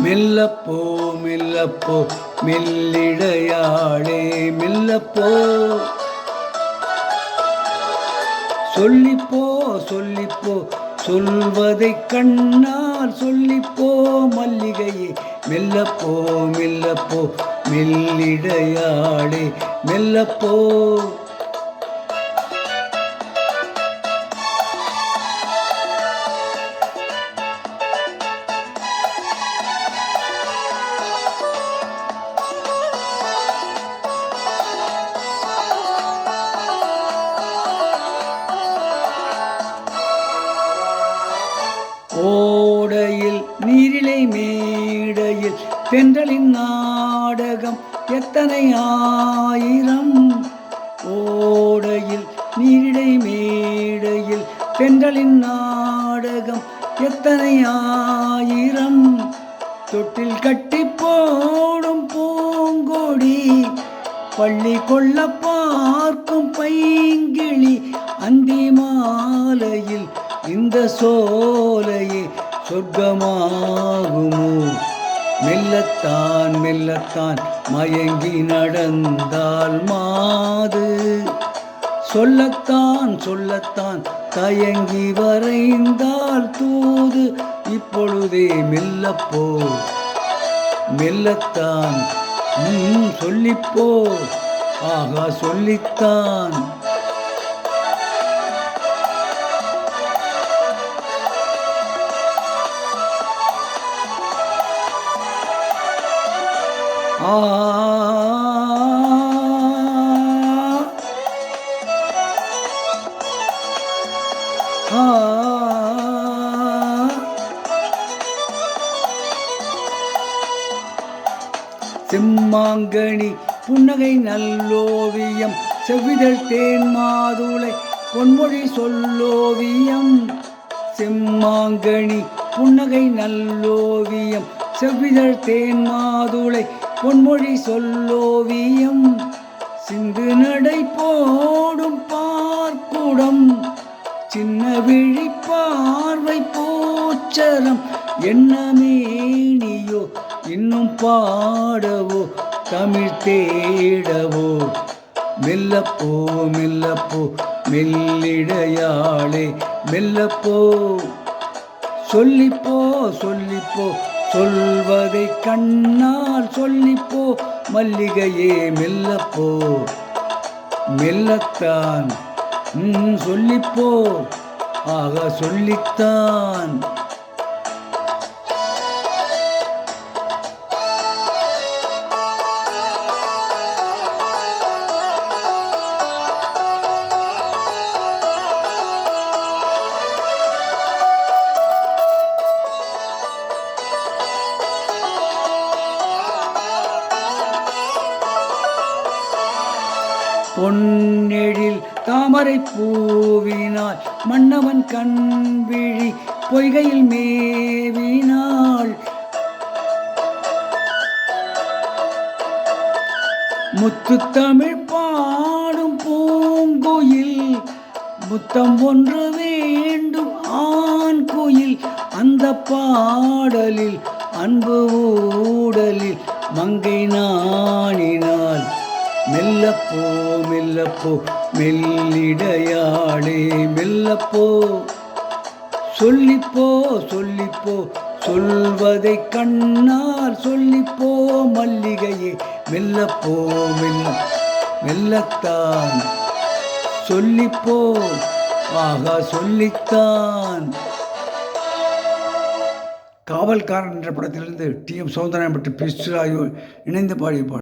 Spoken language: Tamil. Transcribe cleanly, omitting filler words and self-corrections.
மெல்லப்போ மெல்லப்போ மெல்லிடையாளே மெல்லப்போ சொல்லிப்போ சொல்லிப்போ சொல்வதை கண்ணால் சொல்லிப்போ மல்லிகையே மெல்லப்போ மெல்லப்போ மெல்லிடையாளே மெல்லப்போ ஓடையில் நீரிலை மேடையில் தென்றலின் நாடகம் எத்தனை ஆயிரம். ஓடையில் நீரிலை மேடையில் தென்றலின் நாடகம் எத்தனை ஆயிரம். தொட்டில் கட்டி போடும் பூங்கொடி பள்ளி கொள்ள பார்க்கும் பைங்கிளி அந்தி மாலையில் இந்த சோலையே சொர்க்கமாகுமோ. மெல்லத்தான் மெல்லத்தான் மயங்கி நடந்தால் மாது சொல்லத்தான் சொல்லத்தான் தயங்கி வரைந்தால் தூது. இப்பொழுதே மெல்லப்போ மெல்லத்தான் சொல்லிப்போ ஆகா சொல்லித்தான். செம்மாங்கனி புன்னகை நல்லோவியம் செவ்விதழ் தேன் மாதுளை பொன்மொழி சொல்லோவியம். செம்மாங்கனி புன்னகை நல்லோவியம் செவ்விதழ் தேன் மாதுளை பொன்மொழி சொல்லோவியம். சிந்து நடை போடும் பார்க்குடம் சின்ன விழி பார்வை போச்சரம். என்ன மேனியோ இன்னும் பாடவோ தமிழ் தேடவோ. மெல்லப்போ மெல்லப்போ மெல்லிடையாளே மெல்லப்போ சொல்லிப்போ சொல்லிப்போ சொல்வதை கண்ணால் சொல்லிப்போ மல்லிகையே மெல்லப்போ மெல்லத்தான் சொல்லிப்போ ஆக சொல்லித்தான். பொன்னெழில் தாமரை பூவினாள் மன்னவன் கண்விழி பொய்கையில் மேவினாள். முத்து தமிழ் பாடும் பூங்குயில் முத்தம் ஒன்று வேண்டும் ஆண் குயில். அந்த பாடலில் அன்பு ஊடலில் மங்கை நாணினாள். மெல்லப்போ மெல்லப்போ மெல்லிடையாளே மெல்லப்போ சொல்லிப்போ சொல்லிப்போ சொல்வதை கண்ணால் சொல்லிப்போ மல்லிகையே மெல்லப்போ மெல்லத்தான் சொல்லிப்போ ஆகா சொல்லித்தான். காவல்காரன் என்ற படத்திலிருந்து டி.எம். சௌந்தரராஜன் மற்றும் பி. ஆகியோர் இணைந்து பாடிய பாடல்.